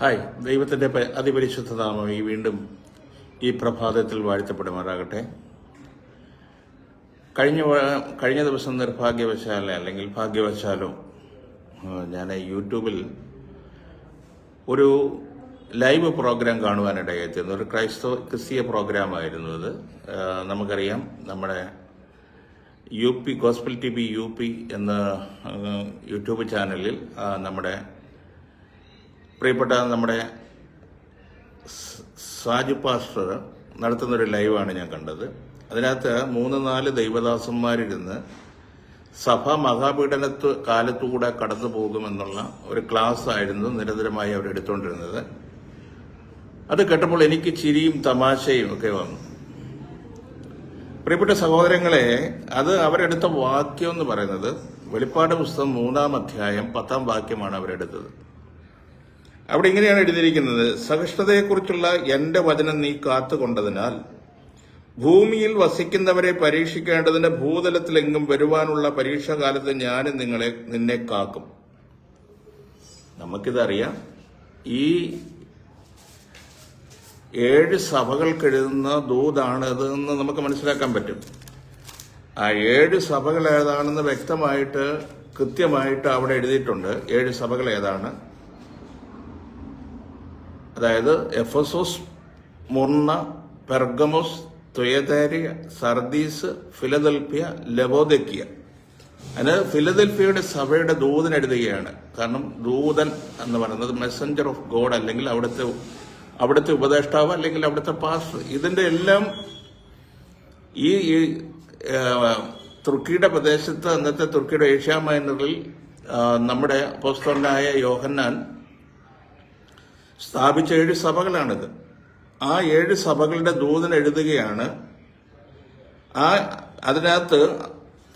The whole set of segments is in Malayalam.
ഹായ്, ദൈവത്തിൻ്റെ അതിപരിശുദ്ധ നാമം വീണ്ടും ഈ പ്രഭാതത്തിൽ വാഴ്ത്തപ്പെടുമാറാകട്ടെ. കഴിഞ്ഞ ദിവസം നിർഭാഗ്യവശാലോ അല്ലെങ്കിൽ ഭാഗ്യവശാലോ ഞാൻ യൂട്യൂബിൽ ഒരു ലൈവ് പ്രോഗ്രാം കാണുവാനിടയെത്തുന്നു. ഒരു ക്രിസ്തീയ പ്രോഗ്രാമായിരുന്നു ഇത്. നമുക്കറിയാം, നമ്മുടെ UP ഗോസ്പൽ TV UP എന്ന യൂട്യൂബ് ചാനലിൽ നമ്മുടെ പ്രിയപ്പെട്ട നമ്മുടെ സാജു പാസ്റ്റർ നടത്തുന്നൊരു ലൈവാണ് ഞാൻ കണ്ടത്. അതിനകത്ത് 3-4 ദൈവദാസന്മാരിരുന്ന് സഭ മഹാപീഡനത്ത് കാലത്തുകൂടെ കടന്നു പോകുമെന്നുള്ള ഒരു ക്ലാസ് ആയിരുന്നു നിരന്തരമായി അവരെടുത്തുകൊണ്ടിരുന്നത്. അത് കേട്ടപ്പോൾ എനിക്ക് ചിരിയും തമാശയും ഒക്കെ വന്നു. പ്രിയപ്പെട്ട സഹോദരങ്ങളെ, അത് അവരെടുത്ത വാക്യം എന്ന് പറയുന്നത് വെളിപ്പാട് പുസ്തകം 3-ാം അധ്യായം 10-ാം വാക്യമാണ് അവരെടുത്തത്. അവിടെ ഇങ്ങനെയാണ് എഴുതിയിരിക്കുന്നത്: സഹിഷ്ണുതയെക്കുറിച്ചുള്ള എന്റെ വചനം നീ കാത്തുകൊണ്ടതിനാൽ ഭൂമിയിൽ വസിക്കുന്നവരെ പരീക്ഷിക്കേണ്ടതിന് ഭൂതലത്തിലെങ്ങും വരുവാനുള്ള പരീക്ഷാകാലത്ത് ഞാൻ നിന്നെ കാക്കും. നമുക്കിതറിയാം. ഈ 7 സഭകൾക്കെഴുതുന്ന ദൂതാണ് ഇതെന്ന് നമുക്ക് മനസ്സിലാക്കാൻ പറ്റും. ആ 7 സഭകൾ ഏതാണെന്ന് വ്യക്തമായിട്ട് കൃത്യമായിട്ട് അവിടെ എഴുതിയിട്ടുണ്ട്. 7 സഭകൾ ഏതാണ്? അതായത് എഫെസോസ്, മുർണ, പെർഗമോസ്, തുയതേരിയ, സർദീസ്, ഫിലദൽഫിയ, ലവോദിക്കിയ. അതിന് ഫിലദൽഫിയയുടെ സഭയുടെ ദൂതൻ എഴുതുകയാണ്. കാരണം ദൂതൻ എന്ന് പറയുന്നത് മെസ്സഞ്ചർ ഓഫ് ഗോഡ്, അല്ലെങ്കിൽ അവിടുത്തെ ഉപദേഷ്ടാവ്, അല്ലെങ്കിൽ അവിടുത്തെ പാസ്റ്റർ. ഇതിന്റെ എല്ലാം ഈ തുർക്കിയുടെ പ്രദേശത്ത്, അന്നത്തെ തുർക്കിയുടെ ഏഷ്യ മൈനറിൽ നമ്മുടെ അപ്പോസ്തലനായ യോഹന്നാൻ സ്ഥാപിച്ച 7 സഭകളാണിത്. ആ 7 സഭകളുടെ ദൂതൻ എഴുതുകയാണ്. അതിനകത്ത്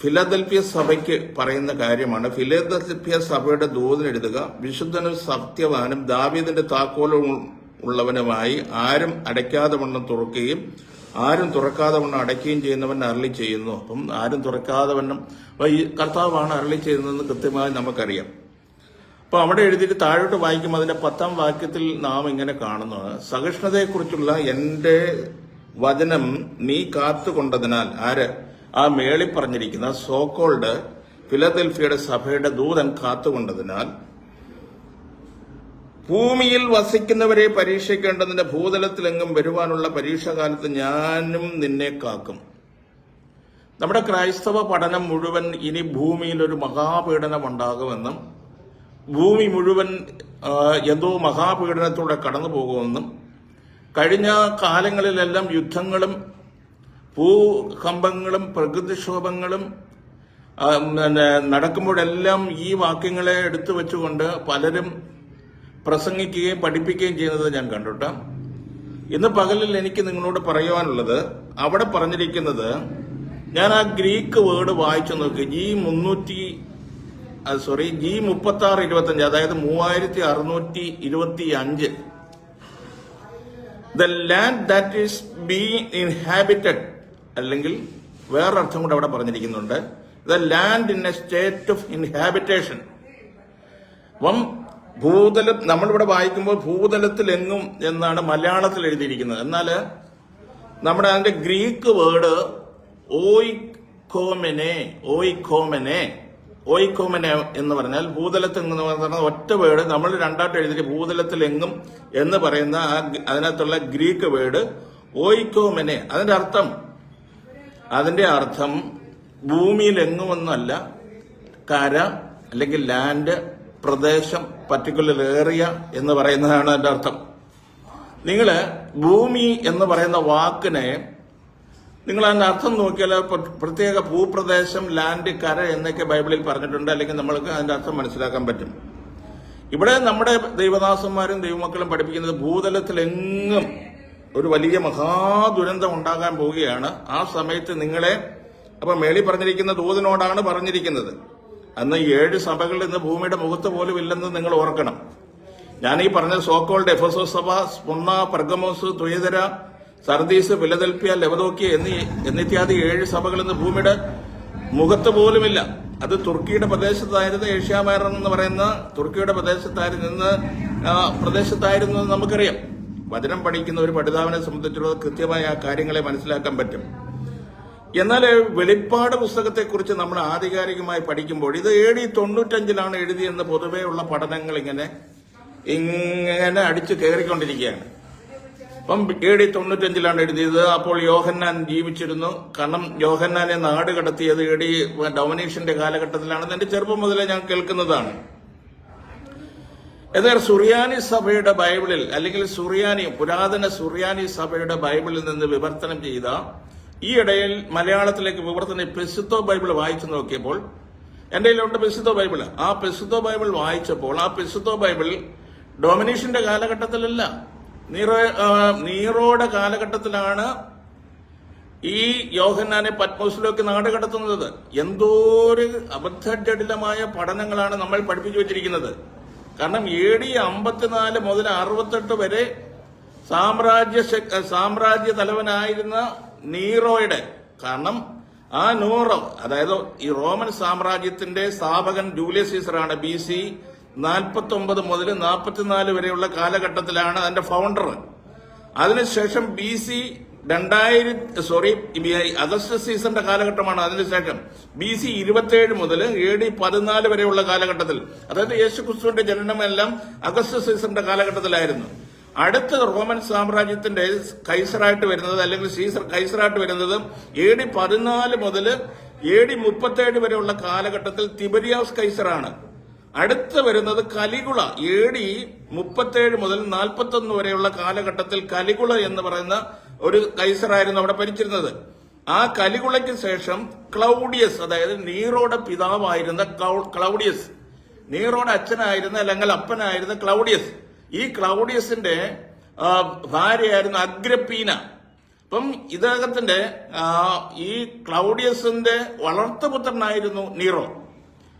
ഫിലദൽഫിയ സഭയ്ക്ക് പറയുന്ന കാര്യമാണ്. ഫിലദൽഫിയ സഭയുടെ ദൂതൻ എഴുതുക: വിശുദ്ധനും സത്യവാനും ദാവീദിന്റെ താക്കോലും ഉള്ളവനുമായി ആരും അടയ്ക്കാതെ വണ്ണം തുറക്കുകയും ആരും തുറക്കാതെ വണ്ണം അടയ്ക്കുകയും ചെയ്യുന്നവൻ അരുളി ചെയ്യുന്നു. അപ്പം ആരും തുറക്കാതെ വണ്ണം കർത്താവാണ് അരുളി ചെയ്യുന്നതെന്ന് കൃത്യമായി നമുക്കറിയാം. അപ്പൊ അവിടെ എഴുതിയിട്ട് താഴോട്ട് വായിക്കുമ്പോൾ അതിന്റെ 10-ാം വാക്യത്തിൽ നാം ഇങ്ങനെ കാണുന്നത്: സഹിഷ്ണുതയെക്കുറിച്ചുള്ള എന്റെ വചനം നീ കാത്തുകൊണ്ടതിനാൽ. ആ മേളി പറഞ്ഞിരിക്കുന്ന സോക്കോൾഡ് ഫിലദൽഫിയയുടെ സഭയുടെ ദൂതൻ കാത്തുകൊണ്ടതിനാൽ ഭൂമിയിൽ വസിക്കുന്നവരെ പരീക്ഷിക്കേണ്ടതിന്റെ ഭൂതലത്തിലെങ്ങും വരുവാനുള്ള പരീക്ഷാകാലത്ത് ഞാനും നിന്നെ കാക്കും. നമ്മുടെ ക്രൈസ്തവ പഠനം മുഴുവൻ ഇനി ഭൂമിയിൽ ഒരു മഹാപീഡനം ഉണ്ടാകുമെന്നും ഭൂമി മുഴുവൻ എന്തോ മഹാപീഡനത്തോടെ കടന്നു പോകുമെന്നും കഴിഞ്ഞ കാലങ്ങളിലെല്ലാം യുദ്ധങ്ങളും ഭൂകമ്പങ്ങളും പ്രകൃതിക്ഷോഭങ്ങളും നടക്കുമ്പോഴെല്ലാം ഈ വാക്യങ്ങളെ എടുത്തു വെച്ചുകൊണ്ട് പലരും പ്രസംഗിക്കുകയും പഠിപ്പിക്കുകയും ചെയ്യുന്നത് ഞാൻ കണ്ടിട്ട്. ഇന്ന് പകലിൽ എനിക്ക് നിങ്ങളോട് പറയുവാനുള്ളത്, അവിടെ പറഞ്ഞിരിക്കുന്നത്, ഞാൻ ആ ഗ്രീക്ക് വേർഡ് വായിച്ചു നോക്കി. G3625, അതായത് 3625. The land that is being inhabited, അല്ലെങ്കിൽ വേറൊരർത്ഥം കൂടെ അവിടെ പറഞ്ഞിരിക്കുന്നുണ്ട്. The land in a state of inhabitation. അപ്പം നമ്മളിവിടെ വായിക്കുമ്പോൾ ഭൂതലത്തിലെങ്ങും എന്നാണ് മലയാളത്തിൽ എഴുതിയിരിക്കുന്നത്. എന്നാൽ നമ്മുടെ അതിന്റെ ഗ്രീക്ക് വേർഡ് ഓയിക്കോമെനെ എന്ന് പറഞ്ഞാൽ ഭൂതലത്തിൽ എന്ന് പറയുന്ന ഒറ്റ വേർഡ് നമ്മൾ രണ്ടായിട്ട് എഴുതിയിട്ട് ഭൂതലത്തിലെങ്ങും എന്ന് പറയുന്ന അതിനകത്തുള്ള ഗ്രീക്ക് വേർഡ് ഓയിക്കോമെനെ. അതിന്റെ അർത്ഥം ഭൂമിയിലെങ്ങുമെന്നല്ല, കര അല്ലെങ്കിൽ ലാൻഡ്, പ്രദേശം, പർട്ടിക്കുലർ ഏറിയ എന്ന് പറയുന്നതാണ് അതിന്റെ അർത്ഥം. നിങ്ങള് ഭൂമി എന്ന് പറയുന്ന വാക്കിനെ നിങ്ങൾ അതിന്റെ അർത്ഥം നോക്കിയാൽ പ്രത്യേക ഭൂപ്രദേശം, ലാൻഡ്, കര എന്നൊക്കെ ബൈബിളിൽ പറഞ്ഞിട്ടുണ്ട്. അല്ലെങ്കിൽ നമ്മൾക്ക് അതിന്റെ അർത്ഥം മനസ്സിലാക്കാൻ പറ്റും. ഇവിടെ നമ്മുടെ ദൈവദാസന്മാരും ദൈവമക്കളും പഠിപ്പിക്കുന്നത് ഭൂതലത്തിലെങ്ങും ഒരു വലിയ മഹാദുരന്തം ഉണ്ടാകാൻ പോവുകയാണ്. ആ സമയത്ത് നിങ്ങളെ, അപ്പൊ മേളി പറഞ്ഞിരിക്കുന്ന ദൂതനോടാണ് പറഞ്ഞിരിക്കുന്നത്. അന്ന് 7 സഭകൾ ഇന്ന് ഭൂമിയുടെ മുഖത്ത് പോലും ഇല്ലെന്ന് നിങ്ങൾ ഓർക്കണം. ഞാൻ ഈ പറഞ്ഞ സോക്കോൾഡ് എഫെസോസ് സഭ, സ്മുർണ, പെർഗമോസ്, തുയതര, സർദീസ്, ഫിലദൽഫിയ, ലവദോക്കിയ എന്നിത്യാദി 7 സഭകൾ ഇന്ന് ഭൂമിയുടെ മുഖത്ത് പോലുമില്ല. അത് തുർക്കിയുടെ പ്രദേശത്തായിരുന്നു. ഏഷ്യ മൈനർ എന്ന് പറയുന്ന തുർക്കിയുടെ പ്രദേശത്തായിരുന്നു. ഇന്ന് പ്രദേശത്തായിരുന്നു എന്ന് നമുക്കറിയാം. വചനം പഠിക്കുന്ന ഒരു പഠിതാവിനെ സംബന്ധിച്ചുള്ള കൃത്യമായ ആ കാര്യങ്ങളെ മനസ്സിലാക്കാൻ പറ്റും. എന്നാൽ വെളിപ്പാട് പുസ്തകത്തെക്കുറിച്ച് നമ്മൾ ആധികാരികമായി പഠിക്കുമ്പോൾ ഇത് AD 95 എഴുതിയെന്ന് പൊതുവെയുള്ള പഠനങ്ങൾ ഇങ്ങനെ അടിച്ചു കയറിക്കൊണ്ടിരിക്കുകയാണ്. അപ്പം AD 95 എഴുതിയത്. അപ്പോൾ യോഹന്നാൻ ജീവിച്ചിരുന്നു. കാരണം യോഹന്നാനെ നാട് കടത്തിയത് AD ഡൊമിനേഷന്റെ കാലഘട്ടത്തിലാണെന്ന് എന്റെ ചെറുപ്പം മുതലേ ഞാൻ കേൾക്കുന്നതാണ്. എന്നാൽ സുറിയാനി സഭയുടെ ബൈബിളിൽ, അല്ലെങ്കിൽ പുരാതന സുറിയാനി സഭയുടെ ബൈബിളിൽ നിന്ന് വിവർത്തനം ചെയ്ത, ഈ ഇടയിൽ മലയാളത്തിലേക്ക് വിവർത്തനം പെസിത്തോ ബൈബിൾ വായിച്ചു നോക്കിയപ്പോൾ, എന്റെ കയ്യിലുണ്ട് പെസിത്തോ ബൈബിൾ. ആ പെസിത്തോ ബൈബിൾ വായിച്ചപ്പോൾ ആ പെസിത്തോ ബൈബിൾ ഡൊമിനേഷന്റെ കാലഘട്ടത്തിലല്ല, നീറോയുടെ കാലഘട്ടത്തിലാണ് ഈ യോഹന്നാനെ പത്മോസിലേക്ക് നാട് കടത്തുന്നത്. എന്തോരു അബദ്ധജടിലമായ പഠനങ്ങളാണ് നമ്മൾ പഠിപ്പിച്ചു വെച്ചിരിക്കുന്നത്. കാരണം AD 54 മുതൽ 68 വരെ സാമ്രാജ്യ തലവനായിരുന്ന നീറോയുടെ, കാരണം ആ നൂറോ, അതായത് ഈ റോമൻ സാമ്രാജ്യത്തിന്റെ സ്ഥാപകൻ ജൂലിയസ് സീസറാണ്. BC 49 മുതൽ 44 വരെയുള്ള കാലഘട്ടത്തിലാണ് അതിന്റെ ഫൗണ്ടർ. അതിനുശേഷം BC 2000 അഗസ്റ്റസ് സീസറിന്റെ കാലഘട്ടമാണ്. അതിനുശേഷം BC 27 മുതൽ AD 14 വരെയുള്ള കാലഘട്ടത്തിൽ, അതായത് യേശുക്രിസ്തുവിന്റെ ജനനമെല്ലാം അഗസ്റ്റസ് സീസറിന്റെ കാലഘട്ടത്തിലായിരുന്നു. അടുത്ത റോമൻ സാമ്രാജ്യത്തിന്റെ കൈസറായിട്ട് വരുന്നത്, അല്ലെങ്കിൽ സീസർ കൈസറായിട്ട് വരുന്നത് AD 14 മുതൽ AD 37 വരെയുള്ള കാലഘട്ടത്തിൽ തിബരിയാസ് കൈസറാണ്. അടുത്ത് വരുന്നത് കലിഗുള. AD 37 മുതൽ 41 വരെയുള്ള കാലഘട്ടത്തിൽ കലിഗുള എന്ന് പറയുന്ന ഒരു കൈസറായിരുന്നു അവിടെ ഭരിച്ചിരുന്നത്. ആ കലിഗുളയ്ക്ക് ശേഷം ക്ലൗഡിയസ്, അതായത് നീറോയുടെ പിതാവായിരുന്ന ക്ലൗഡിയസ്, നീറോയുടെ അച്ഛനായിരുന്ന അല്ലെങ്കിൽ അപ്പനായിരുന്ന ക്ലൗഡിയസ്. ഈ ക്ലൗഡിയസിന്റെ ഭാര്യയായിരുന്നു അഗ്രപ്പീന. അപ്പം ഇദ്ദേഹത്തിന്റെ ഈ ക്ലൗഡിയസിന്റെ വളർത്തുപുത്രനായിരുന്നു നീറോ.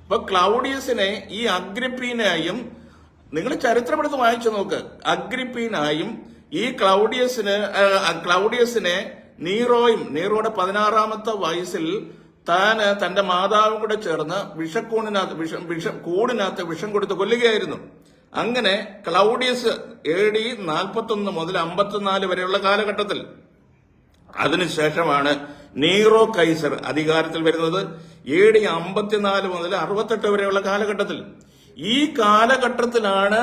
അപ്പൊ ക്ലൗഡിയസിനെ ഈ അഗ്രിപ്പീനായും, നിങ്ങൾ ചരിത്രമെടുത്ത് വായിച്ചു നോക്ക്, അഗ്രിപ്പീനായും ഈ ക്ലൗഡിയസിനെ നീറോയുടെ 16ാമത്തെ വയസ്സിൽ തന്റെ മാതാവും കൂടെ ചേർന്ന് കൂടിനകത്ത് വിഷം കൊടുത്ത് കൊല്ലുകയായിരുന്നു. അങ്ങനെ ക്ലൗഡിയസ് AD 41 മുതൽ 54 വരെയുള്ള കാലഘട്ടത്തിൽ, അതിനുശേഷമാണ് നീറോ കൈസർ അധികാരത്തിൽ വരുന്നത്. AD 54 മുതൽ 68 വരെയുള്ള കാലഘട്ടത്തിൽ. ഈ കാലഘട്ടത്തിലാണ്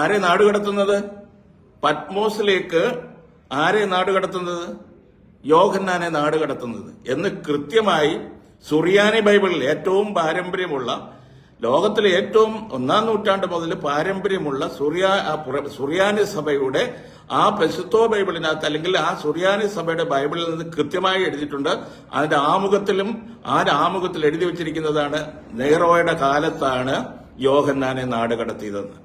ആരെ നാടുകടത്തുന്നത്? പത്മോസിലേക്ക് ആരെ നാടുകടത്തുന്നത്? യോഹന്നാനെ നാടുകടത്തുന്നത് എന്ന് കൃത്യമായി സുറിയാനി ബൈബിളിൽ ഏറ്റവും പാരമ്പര്യമുള്ള, ലോകത്തിലെ ഏറ്റവും 1-ാം നൂറ്റാണ്ട് മുതൽ പാരമ്പര്യമുള്ള സുറിയാനി സഭയുടെ ആ പെസിത്തോ ബൈബിളിനകത്ത്, അല്ലെങ്കിൽ ആ സുറിയാനി സഭയുടെ ബൈബിളിൽ നിന്ന് കൃത്യമായി എഴുതിയിട്ടുണ്ട്. അതിന്റെ ആമുഖത്തിൽ എഴുതി വെച്ചിരിക്കുന്നതാണ് നെയ്റോയുടെ കാലത്താണ് യോഹന്നാനെ നാട് കടത്തിയതെന്ന്.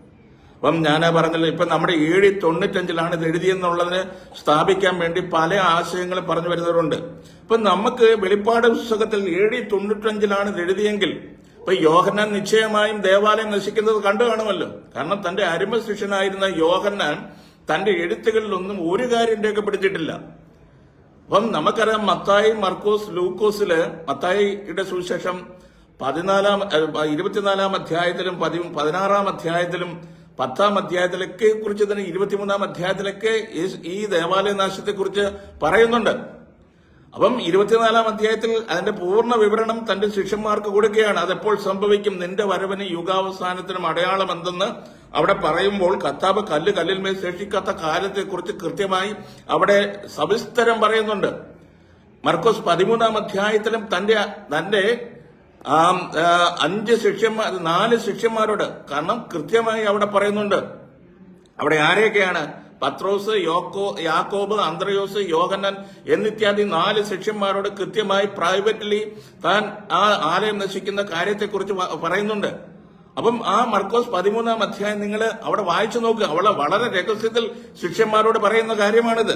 അപ്പം ഞാനാ പറഞ്ഞല്ലോ, ഇപ്പൊ നമ്മുടെ AD 95 ഇത് എഴുതിയെന്നുള്ളതിന് സ്ഥാപിക്കാൻ വേണ്ടി പല ആശയങ്ങളും പറഞ്ഞു വരുന്നവരുണ്ട്. ഇപ്പൊ നമുക്ക് വെളിപ്പാട് പുസ്തകത്തിൽ AD 95 ഇത് എഴുതിയെങ്കിൽ, ഇപ്പൊ യോഹന്നാൻ നിശ്ചയമായും ദേവാലയം നശിക്കുന്നത് കണ്ടു കാണുമല്ലോ. കാരണം തന്റെ അരുമ ശിഷ്യനായിരുന്ന യോഹന്നാൻ തന്റെ എഴുത്തുകളിലൊന്നും ഒരു കാര്യം രേഖപ്പെടുത്തിയിട്ടില്ല. അപ്പം നമുക്കറിയാം, മത്തായി, മർക്കോസ്, ലൂക്കോസില് മത്തായിയുടെ സുവിശേഷം 24-ാം അധ്യായത്തിലും 16-ാം അധ്യായത്തിലും 10-ാം അധ്യായത്തിലൊക്കെ കുറിച്ച് തന്നെ 23-ാം അധ്യായത്തിലൊക്കെ ഈ ദേവാലയ നാശത്തെക്കുറിച്ച് പറയുന്നുണ്ട്. അപ്പം 24-ാം അധ്യായത്തിൽ അതിന്റെ പൂർണ്ണ വിവരണം തന്റെ ശിഷ്യന്മാർക്ക് കൊടുക്കുകയാണ്. അതെപ്പോൾ സംഭവിക്കും, നിന്റെ വരവിന് യുഗാവസാനത്തിനും അടയാളം എന്തെന്ന് അവിടെ പറയുമ്പോൾ കർത്താവ് കല്ലിന്മേൽ ശേഷിക്കാത്ത കാലത്തെക്കുറിച്ച് കൃത്യമായി അവിടെ സവിസ്തരം പറയുന്നുണ്ട്. മർക്കോസ് 13-ാം അധ്യായത്തിലും തന്റെ 4 ശിഷ്യന്മാരോട്, കാരണം കൃത്യമായി അവിടെ പറയുന്നുണ്ട്. അവിടെ ആരെയൊക്കെയാണ്? പത്രോസ്, യാക്കോബ്, അന്ത്രയോസ്, യോഹന്നാൻ എന്നിത്യാദി 4 ശിഷ്യന്മാരോട് കൃത്യമായി പ്രൈവറ്റ്ലി താൻ ആ ആലയം നശിക്കുന്ന കാര്യത്തെക്കുറിച്ച് പറയുന്നുണ്ട്. അപ്പം ആ മർക്കോസ് 13-ാം അധ്യായം നിങ്ങൾ അവിടെ വായിച്ചു നോക്കുക. അവളെ വളരെ രഹസ്യത്തിൽ ശിഷ്യന്മാരോട് പറയുന്ന കാര്യമാണിത്.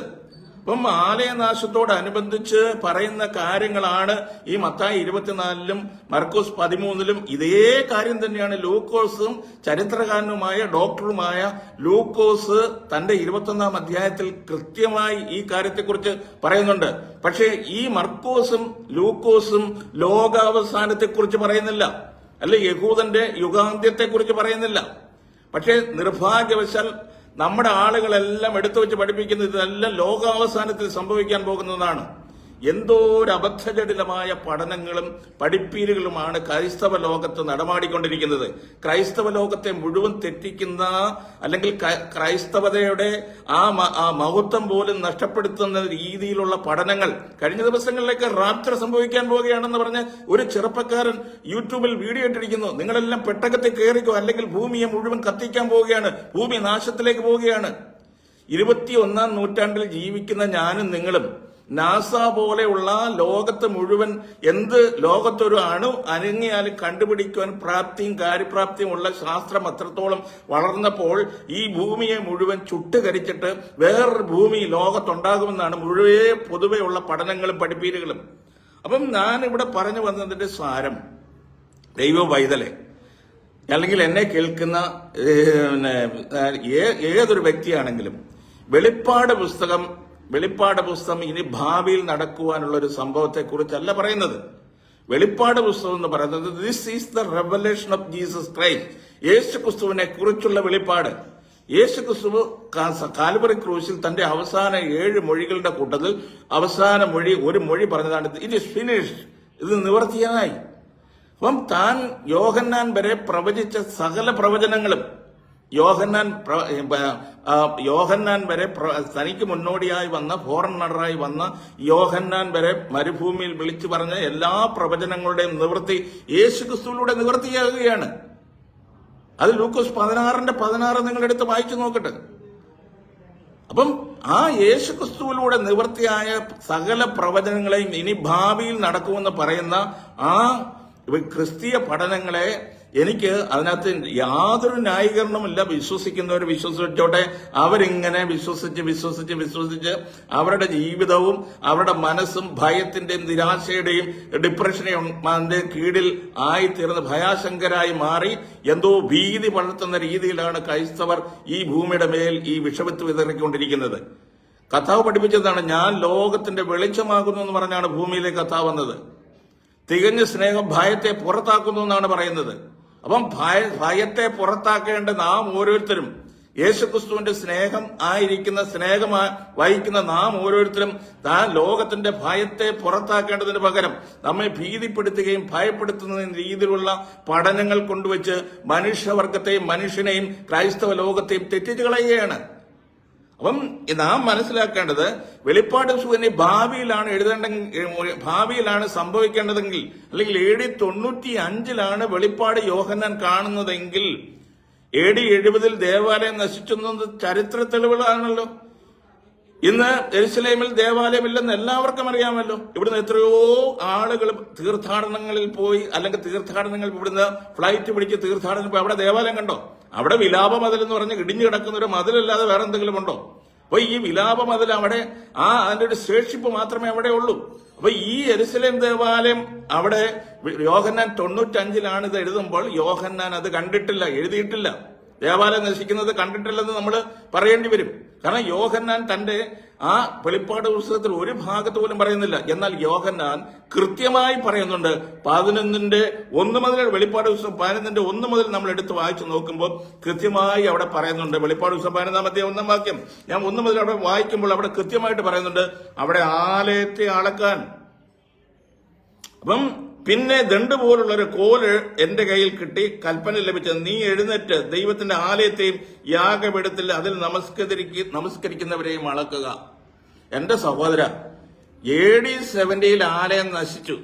അപ്പം ആലയനാശത്തോടനുബന്ധിച്ച് പറയുന്ന കാര്യങ്ങളാണ് ഈ മത്തായി 24-ലും മർക്കോസ് 13-ലും. ഇതേ കാര്യം തന്നെയാണ് ലൂക്കോസും ചരിത്രകാരനുമായ ഡോക്ടറുമായ ലൂക്കോസ് തന്റെ 21-ാം അധ്യായത്തിൽ കൃത്യമായി ഈ കാര്യത്തെക്കുറിച്ച് പറയുന്നുണ്ട്. പക്ഷേ ഈ മർക്കോസും ലൂക്കോസും ലോകാവസാനത്തെക്കുറിച്ച് പറയുന്നില്ല, അല്ലെ യഹൂദന്റെ യുഗാന്ത്യത്തെക്കുറിച്ച് പറയുന്നില്ല. പക്ഷേ നിർഭാഗ്യവശാൽ നമ്മുടെ ആളുകളെല്ലാം എടുത്തു വെച്ച് പഠിപ്പിക്കുന്നത് ഇതെല്ലാം ലോകാവസാനത്തിൽ സംഭവിക്കാൻ പോകുന്നതാണ്. എന്തോ ഒരു അബദ്ധജടിലമായ പഠനങ്ങളും പഠിപ്പീരുകളുമാണ് ക്രൈസ്തവ ലോകത്ത് നടമാടിക്കൊണ്ടിരിക്കുന്നത്. ക്രൈസ്തവ ലോകത്തെ മുഴുവൻ തെറ്റിക്കുന്ന, അല്ലെങ്കിൽ ക്രൈസ്തവതയുടെ ആ മഹത്വം പോലും നഷ്ടപ്പെടുത്തുന്ന രീതിയിലുള്ള പഠനങ്ങൾ. കഴിഞ്ഞ ദിവസങ്ങളിലേക്ക് റാപ്ചർ സംഭവിക്കാൻ പോവുകയാണെന്ന് പറഞ്ഞ് ഒരു ചെറുപ്പക്കാരൻ യൂട്യൂബിൽ വീഡിയോ ഇട്ടിരിക്കുന്നു. നിങ്ങളെല്ലാം പെട്ടകത്തിൽ കയറിക്കോ, അല്ലെങ്കിൽ ഭൂമിയെ മുഴുവൻ കത്തിക്കാൻ പോവുകയാണ്, ഭൂമി നാശത്തിലേക്ക് പോവുകയാണ്. 21-ാം നൂറ്റാണ്ടിൽ ജീവിക്കുന്ന ഞാനും നിങ്ങളും നാസ പോലെയുള്ള ലോകത്ത് മുഴുവൻ ലോകത്തൊരു അണു അനങ്ങിയാലും കണ്ടുപിടിക്കുവാൻ പ്രാപ്തിയും കാര്യപ്രാപ്തിയും ഉള്ള ശാസ്ത്രം അത്രത്തോളം വളർന്നപ്പോൾ ഈ ഭൂമിയെ മുഴുവൻ ചുട്ടുകരിച്ചിട്ട് വേറൊരു ഭൂമി ലോകത്തുണ്ടാകുമെന്നാണ് പൊതുവെയുള്ള പഠനങ്ങളും പഠിപ്പീരുകളും. അപ്പം ഞാനിവിടെ പറഞ്ഞു വന്നതിന്റെ സാരം, ദൈവ പൈതലെ, അല്ലെങ്കിൽ എന്നെ കേൾക്കുന്ന ഏതൊരു വ്യക്തിയാണെങ്കിലും വെളിപ്പാട് പുസ്തകം ഇനി ഭാവിയിൽ നടക്കുവാനുള്ള ഒരു സംഭവത്തെ കുറിച്ചല്ല പറയുന്നത്. വെളിപ്പാട് പുസ്തകം എന്ന് പറയുന്നത് this is the revelation of Jesus Christ, യേശു ക്രിസ്തുവിനെ കുറിച്ചുള്ള വെളിപ്പാട്. യേശു ക്രിസ്തു കാൽവറി ക്രൂശിൽ തന്റെ അവസാന 7 മൊഴികളുടെ കൂട്ടത്തിൽ അവസാന ഒരു മൊഴി പറഞ്ഞതാണ്, ഇറ്റ് ഈസ് ഫിനിഷ്ഡ്, ഇത് നിവർത്തിയായി. അപ്പം താൻ യോഹന്നാൻ വരെ പ്രവചിച്ച സകല പ്രവചനങ്ങളും, യോഹന്നാൻ വരെ തനിക്ക് മുന്നോടിയായി വന്ന ഫോറണ്ണറായി വന്ന യോഹന്നാൻ വരെ മരുഭൂമിയിൽ വിളിച്ചു പറഞ്ഞ എല്ലാ പ്രവചനങ്ങളുടെയും നിവൃത്തി യേശുക്രിസ്തുവിലൂടെ നിവൃത്തിയാകുകയാണ്. അത് ലൂക്കോസ് 16:16 നിങ്ങളെടുത്ത് വായിച്ചു നോക്കട്ടെ. അപ്പം ആ യേശുക്രിസ്തുവിലൂടെ നിവൃത്തിയായ സകല പ്രവചനങ്ങളെയും ഇനി ഭാവിയിൽ നടക്കുമെന്ന് പറയുന്ന ആ ക്രിസ്തീയ പഠനങ്ങളെ എനിക്ക് അതിനകത്ത് യാതൊരു ന്യായീകരണമില്ല. വിശ്വസിക്കുന്നവർ വിശ്വസിച്ചോട്ടെ. അവരിങ്ങനെ വിശ്വസിച്ച് അവരുടെ ജീവിതവും അവരുടെ മനസ്സും ഭയത്തിന്റെയും നിരാശയുടെയും ഡിപ്രഷനെയും കീഴിൽ ആയിത്തീർന്ന് ഭയാശങ്കരായി മാറി എന്തോ ഭീതി പടർത്തുന്ന രീതിയിലാണ് ക്രൈസ്തവർ ഈ ഭൂമിയുടെ മേൽ ഈ വിഷവിത്ത് വിതറിക്കൊണ്ടിരിക്കുന്നത്. കർത്താവ് പഠിപ്പിച്ചതാണ്, ഞാൻ ലോകത്തിന്റെ വെളിച്ചമാകുന്നു എന്ന് പറഞ്ഞാണ് ഭൂമിയിലേക്ക് കർത്താവ് വന്നത്. തികഞ്ഞ സ്നേഹം ഭയത്തെ പുറത്താക്കുന്നു എന്നാണ് പറയുന്നത്. അപ്പം ഭയത്തെ പുറത്താക്കേണ്ട നാം ഓരോരുത്തരും, യേശുക്രിസ്തുവിന്റെ സ്നേഹം ആയിരിക്കുന്ന വഹിക്കുന്ന നാം ഓരോരുത്തരും താൻ ലോകത്തിന്റെ ഭയത്തെ പുറത്താക്കേണ്ടതിന് പകരം നമ്മെ ഭീതിപ്പെടുത്തുകയും ഭയപ്പെടുത്തുന്ന രീതിയിലുള്ള പഠനങ്ങൾ കൊണ്ടുവച്ച് മനുഷ്യവർഗത്തെയും മനുഷ്യനെയും ക്രൈസ്തവ ലോകത്തെയും തെറ്റിച്ചു കളയുകയാണ്. അപ്പം നാം മനസ്സിലാക്കേണ്ടത്, വെളിപ്പാട് പുസ്തകം ഭാവിയിലാണ് സംഭവിക്കേണ്ടതെങ്കിൽ, അല്ലെങ്കിൽ AD 95 വെളിപ്പാട് യോഹന്നാൻ കാണുന്നതെങ്കിൽ AD 70 ദേവാലയം നശിച്ചെന്നത് ചരിത്ര തെളിവുകളാണല്ലോ. ഇന്ന് യെരുശലേമിൽ ദേവാലയമില്ലെന്ന് എല്ലാവർക്കും അറിയാമല്ലോ. ഇവിടുന്ന് എത്രയോ ആളുകൾ തീർത്ഥാടനങ്ങളിൽ പോയി, അല്ലെങ്കിൽ തീർത്ഥാടനങ്ങൾ ഇവിടുന്ന് ഫ്ലൈറ്റ് പിടിച്ച് തീർത്ഥാടനം പോയി. അവിടെ ദേവാലയം കണ്ടോ? അവിടെ വിലാപ മതിൽ എന്ന് പറഞ്ഞ് ഇടിഞ്ഞു കിടക്കുന്ന ഒരു മതിലല്ലാതെ വേറെ എന്തെങ്കിലും ഉണ്ടോ? അപ്പൊ ഈ വിലാപ മതിൽ അവിടെ അതിന്റെ ഒരു ശേഷിപ്പ് മാത്രമേ അവിടെ ഉള്ളൂ. അപ്പൊ ഈ യെരുശലേം ദേവാലയം അവിടെ യോഹന്നാൻ 95 ഇത് എഴുതുമ്പോൾ യോഹന്നാൻ അത് കണ്ടിട്ടില്ല, എഴുതിയിട്ടില്ല. ദേവാലയം നശിക്കുന്നത് കണ്ടിട്ടില്ലെന്ന് നമ്മൾ പറയേണ്ടി വരും. കാരണം യോഹന്നാൻ തന്റെ ആ വെളിപ്പാട് പുസ്തകത്തിൽ ഒരു ഭാഗത്ത് പോലും പറയുന്നില്ല. എന്നാൽ യോഹന്നാൻ കൃത്യമായി പറയുന്നുണ്ട്. 11:1 മുതൽ വെളിപ്പാട് പുസ്തകം 11:1 മുതൽ നമ്മൾ എടുത്ത് വായിച്ചു നോക്കുമ്പോൾ കൃത്യമായി അവിടെ പറയുന്നുണ്ട്. വെളിപ്പാട് പുസ്തകം 11-ാം വാക്യം ഞാൻ 1 മുതൽ അവിടെ വായിക്കുമ്പോൾ അവിടെ കൃത്യമായിട്ട് പറയുന്നുണ്ട്, അവിടെ ആലയത്തെ അളക്കാൻ. അപ്പം പിന്നെ ദണ്ട് പോലുള്ളൊരു കോല് എന്റെ കയ്യിൽ കിട്ടി, കൽപ്പന ലഭിച്ചത്, നീ എഴുന്നേറ്റ് ദൈവത്തിന്റെ ആലയത്തെയും യാഗപീഠത്തിൽ അതിൽ നമസ്കരിക്കുന്നവരെയും അളക്കുക. എന്റെ സഹോദര, AD 70 ആലയം നശിച്ചു.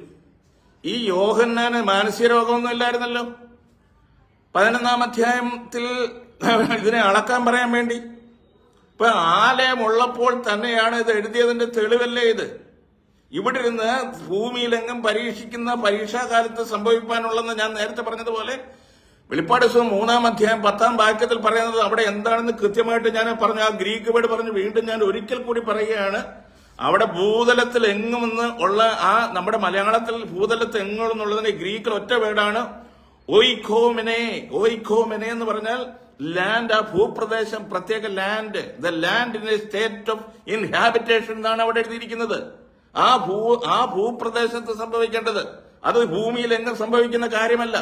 ഈ യോഹന്നാന് മാനസിക രോഗമൊന്നും ഇല്ലായിരുന്നല്ലോ. 11-ാം അധ്യായത്തിൽ ഇതിനെ അളക്കാൻ പറയാൻ വേണ്ടി. ഇപ്പൊ ആലയം ഉള്ളപ്പോൾ തന്നെയാണ് ഇത് എഴുതിയതിന്റെ തെളിവല്ലേ ഇത്? ഇവിടെ ഇരുന്ന് ഭൂമിയിലെങ്ങും പരീക്ഷിക്കുന്ന പരീക്ഷാകാലത്ത് സംഭവിക്കാനുള്ളതെന്ന് ഞാൻ നേരത്തെ പറഞ്ഞതുപോലെ വെളിപ്പാട് പുസ്തകം 3-ാം അധ്യായം 10-ാം വാക്യത്തിൽ പറയുന്നത് അവിടെ എന്താണെന്ന് കൃത്യമായിട്ട് ഞാൻ പറഞ്ഞു. ആ ഗ്രീക്ക് വേർഡ് പറഞ്ഞ് വീണ്ടും ഞാൻ ഒരിക്കൽ കൂടി പറയുകയാണ്. അവിടെ ഭൂതലത്തിൽ എങ്ങുമെന്ന് ഉള്ള നമ്മുടെ മലയാളത്തിൽ ഭൂതലത്തിൽ എങ്ങുമെന്നുള്ളതിന് ഗ്രീക്കിൽ ഒറ്റ വേർഡാണ് ഓയിക്കോമെനെ. ഓയിക്കോമെനെ എന്ന് പറഞ്ഞാൽ ലാൻഡ്, ആ ഭൂപ്രദേശം, പ്രത്യേക land, the land in a state of inhabitation എന്നാണ് അവിടെ എഴുതിയിരിക്കുന്നത്. ആ ഭൂപ്രദേശത്ത് സംഭവിക്കേണ്ടത്, അത് ഭൂമിയിൽ എങ്ങും സംഭവിക്കുന്ന കാര്യമല്ല.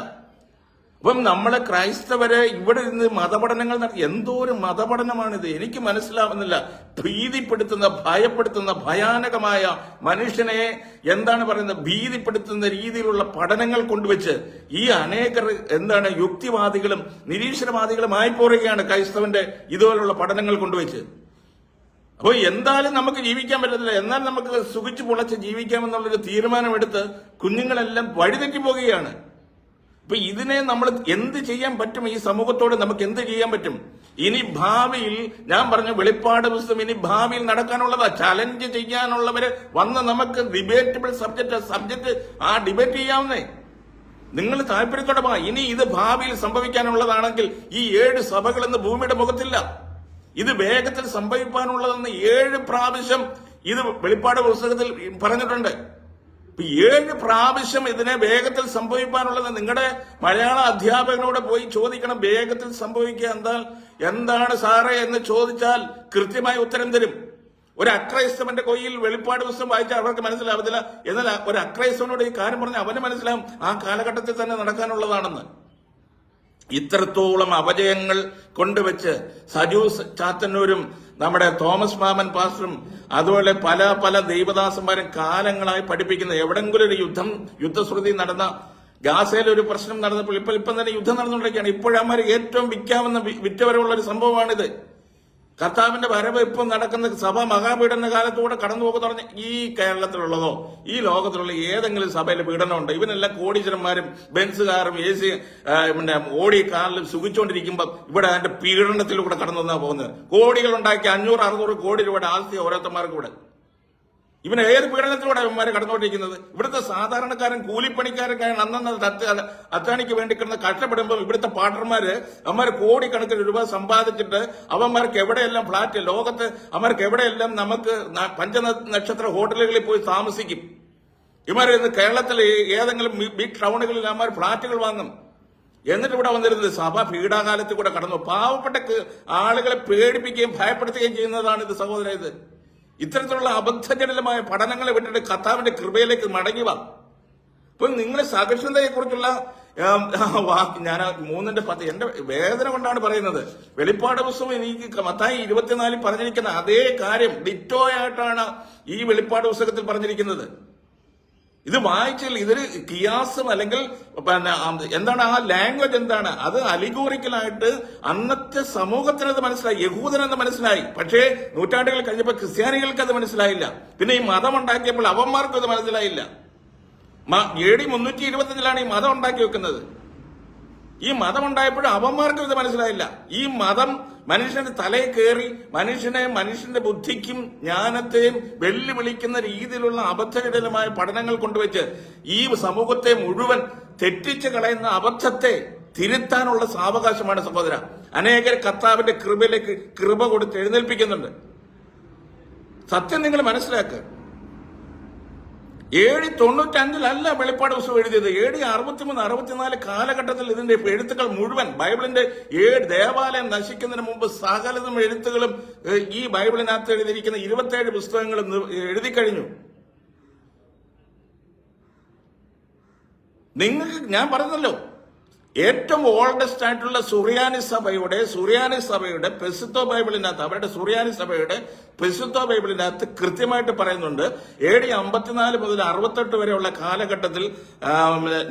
അപ്പം നമ്മളെ ക്രൈസ്തവരെ ഇവിടെ നിന്ന് മതപഠനങ്ങൾ നടത്തി, എന്തോ ഒരു മതപഠനമാണിത്, എനിക്ക് മനസ്സിലാവുന്നില്ല. ഭീതിപ്പെടുത്തുന്ന, ഭയപ്പെടുത്തുന്ന, ഭയാനകമായ, മനുഷ്യനെ എന്താണ് പറയുന്നത്, ഭീതിപ്പെടുത്തുന്ന രീതിയിലുള്ള പഠനങ്ങൾ കൊണ്ടുവച്ച് ഈ അനേകർ യുക്തിവാദികളും നിരീശ്വരവാദികളുമായി പോരുകയാണ് ക്രൈസ്തവന്റെ ഇതുപോലുള്ള പഠനങ്ങൾ കൊണ്ടുവച്ച്. അപ്പോൾ എന്തായാലും നമുക്ക് ജീവിക്കാൻ പറ്റത്തില്ല, എന്നാൽ നമുക്ക് സുഖിച്ചു പൊളച്ച് ജീവിക്കാമെന്നുള്ളൊരു തീരുമാനമെടുത്ത് കുഞ്ഞുങ്ങളെല്ലാം വഴിതെറ്റി പോവുകയാണ്. അപ്പൊ ഇതിനെ നമ്മൾ എന്ത് ചെയ്യാൻ പറ്റും? ഈ സമൂഹത്തോട് നമുക്ക് എന്ത് ചെയ്യാൻ പറ്റും? ഇനി ഭാവിയിൽ ഞാൻ പറഞ്ഞ വെളിപ്പാട് പുസ്തകം ഇനി ഭാവിയിൽ നടക്കാനുള്ളതാ. ചലഞ്ച് ചെയ്യാനുള്ളവര് വന്ന് നമുക്ക് ഡിബേറ്റബിൾ സബ്ജക്ട് ആ ഡിബേറ്റ് ചെയ്യാവുന്നേ. നിങ്ങൾ താല്പര്യത്തോടെ ഇനി ഇത് ഭാവിയിൽ സംഭവിക്കാനുള്ളതാണെങ്കിൽ ഈ 7 സഭകളെന്ന് ഭൂമിയുടെ മുഖത്തില്ല. ഇത് വേഗത്തിൽ സംഭവിക്കാനുള്ളതെന്ന് 7 പ്രാവശ്യം ഇത് വെളിപ്പാട് പുസ്തകത്തിൽ പറഞ്ഞിട്ടുണ്ട്. 7 പ്രാവശ്യം ഇതിനെ വേഗത്തിൽ സംഭവിക്കാനുള്ളത്. നിങ്ങളുടെ മലയാള അധ്യാപകനോട് പോയി ചോദിക്കണം, വേഗത്തിൽ സംഭവിക്കുക എന്താണ് സാറേ എന്ന് ചോദിച്ചാൽ കൃത്യമായ ഉത്തരം തരും. ഒരു അക്രൈസ്തവന്റെ കൊയ്യിൽ വെളിപ്പാട് പുസ്തകം വായിച്ചാൽ അവർക്ക് മനസ്സിലാവത്തില്ല. എന്നാൽ ഒരു അക്രൈസ്തവനോട് ഈ കാര്യം പറഞ്ഞാൽ അവന് മനസ്സിലാവും ആ കാലഘട്ടത്തിൽ തന്നെ നടക്കാനുള്ളതാണെന്ന്. ഇത്രത്തോളം അപജയങ്ങൾ കൊണ്ടുവച്ച് സജു ചാത്തന്നൂരും നമ്മുടെ തോമസ് മാമൻ പാസ്റ്ററും അതുപോലെ പല ദൈവദാസന്മാരും കാലങ്ങളായി പഠിപ്പിക്കുന്ന, എവിടെങ്കിലും ഒരു യുദ്ധശ്രുതി നടന്ന, ഗാസയിൽ ഒരു പ്രശ്നം നടന്നപ്പോൾ ഇപ്പം തന്നെ യുദ്ധം നടന്നുകൊണ്ടിരിക്കുകയാണ്. ഇപ്പോഴന്മാർ ഏറ്റവും വിറ്റവരവുള്ള ഒരു സംഭവമാണിത്. കർത്താവിന്റെ വരവ് ഇപ്പം നടക്കുന്ന സഭ മഹാപീഡന കാലത്തൂടെ കടന്നു പോകുന്ന പറഞ്ഞ ഈ കേരളത്തിലുള്ളതോ ഈ ലോകത്തിലുള്ള ഏതെങ്കിലും സഭയിൽ പീഡനമുണ്ടോ? ഇവനെല്ലാം കോടീശ്വരന്മാരും ബെൻസുകാരും AC ഓടി കാറിലും സുഖിച്ചുകൊണ്ടിരിക്കുമ്പോൾ ഇവിടെ അതിന്റെ പീഡനത്തിലൂടെ കടന്നു വന്നാ പോകുന്നത്. കോടികൾ ഉണ്ടാക്കി 500-600 കോടി രൂപയുടെ ആസ്തി ഓരോരുത്തന്മാർക്ക് കൂടെ. ഇവന് ഏത് പീഡനത്തിലൂടെ ഇവന്മാരെ കടന്നുകൊണ്ടിരിക്കുന്നത്? ഇവിടുത്തെ സാധാരണക്കാരൻ കൂലിപ്പണിക്കാരൊക്കെയാണ് അന്നന്ന് അത്താണിക്ക് വേണ്ടി കിടന്ന് കഷ്ടപ്പെടുമ്പോൾ ഇവിടുത്തെ പാട്ടർമാര് അവന്മാര് കോടിക്കണക്കിന് രൂപ സമ്പാദിച്ചിട്ട് അവന്മാർക്ക് എവിടെയെല്ലാം ഫ്ളാറ്റ്, ലോകത്ത് അവന്മാർക്ക് എവിടെയെല്ലാം നമുക്ക് പഞ്ചനക്ഷത്ര ഹോട്ടലുകളിൽ പോയി താമസിക്കും. ഇവന്മാർ ഇന്ന് കേരളത്തിൽ ഏതെങ്കിലും ബിഗ് ടൗണുകളിൽ അവന്മാർ ഫ്ളാറ്റുകൾ വാങ്ങും. എന്നിട്ട് ഇവിടെ വന്നിരുന്നത് സഭ പീഡാകാലത്തിൽ കൂടെ കടന്നു. പാവപ്പെട്ട ആളുകളെ പേടിപ്പിക്കുകയും ഭയപ്പെടുത്തുകയും ചെയ്യുന്നതാണ് ഇത് സഹോദര. ഇത് ഇത്തരത്തിലുള്ള അബദ്ധജനകമായ പഠനങ്ങളെ വിട്ടിട്ട് കർത്താവിന്റെ കൃപയിലേക്ക് മടങ്ങി വാ. ഇപ്പൊ നിങ്ങളെ സഹിഷ്ണുതയെക്കുറിച്ചുള്ള വാക്ക് ഞാൻ 3:10 എന്റെ വേദന കൊണ്ടാണ് പറയുന്നത്. വെളിപ്പാട് പുസ്തകം എനിക്ക് മത്തായി 24 പറഞ്ഞിരിക്കുന്ന അതേ കാര്യം ഡിറ്റോയായിട്ടാണ് ഈ വെളിപ്പാട് പുസ്തകത്തിൽ പറഞ്ഞിരിക്കുന്നത്. ഇത് വായിച്ചാൽ ഇതൊരു കിയാസും അല്ലെങ്കിൽ എന്താണ് ആ ലാംഗ്വേജ് എന്താണ്, അത് അലിഗോറിക്കലായിട്ട് അന്നത്തെ സമൂഹത്തിനത് മനസ്സിലായി, യഹൂദനെന്ന് മനസ്സിലായി. പക്ഷേ നൂറ്റാണ്ടുകൾ കഴിഞ്ഞപ്പോൾ ക്രിസ്ത്യാനികൾക്ക് അത് മനസ്സിലായില്ല. പിന്നെ ഈ മതം ഉണ്ടാക്കിയപ്പോൾ അവന്മാർക്കും അത് മനസ്സിലായില്ല. AD 325 ഈ മതം ഉണ്ടാക്കി വെക്കുന്നത്. ഈ മതം ഉണ്ടായപ്പോഴും അവന്മാർക്കും ഇത് മനസ്സിലായില്ല. ഈ മതം മനുഷ്യന്റെ തലയിൽ കയറി മനുഷ്യന്റെ ബുദ്ധിക്കും ജ്ഞാനത്തെയും വെല്ലുവിളിക്കുന്ന രീതിയിലുള്ള അബദ്ധജനകമായ പഠനങ്ങൾ കൊണ്ടുവച്ച് ഈ സമൂഹത്തെ മുഴുവൻ തെറ്റിച്ച് കളയുന്ന അബദ്ധത്തെ തിരുത്താനുള്ള സാവകാശമാണ് സഹോദര. അനേകർ കർത്താവിന്റെ കൃപയിലേക്ക് കൃപ കൊടുത്ത് എഴുന്നേൽപ്പിക്കുന്നുണ്ട്. സത്യം നിങ്ങൾ മനസ്സിലാക്കുക. AD 95 വെളിപ്പാട് പുസ്തകം എഴുതിയത്. AD 63-64 കാലഘട്ടത്തിൽ ഇതിന്റെ എഴുത്തുകൾ മുഴുവൻ ബൈബിളിന്റെ 7 ദേവാലയം നശിക്കുന്നതിന് മുമ്പ് സകലതും എഴുത്തുകളും ഈ ബൈബിളിനകത്ത് എഴുതിയിരിക്കുന്ന 27 പുസ്തകങ്ങളും എഴുതി കഴിഞ്ഞു. നിങ്ങൾക്ക് ഞാൻ പറഞ്ഞല്ലോ, ഏറ്റവും ഓൾഡസ്റ്റ് ആയിട്ടുള്ള സുറിയാനി സഭയുടെ പെസിത്തോ ബൈബിളിനകത്ത്, അവരുടെ സുറിയാനി സഭയുടെ പെസിത്തോ ബൈബിളിനകത്ത് കൃത്യമായിട്ട് പറയുന്നുണ്ട്, AD 54 മുതൽ 68 വരെയുള്ള കാലഘട്ടത്തിൽ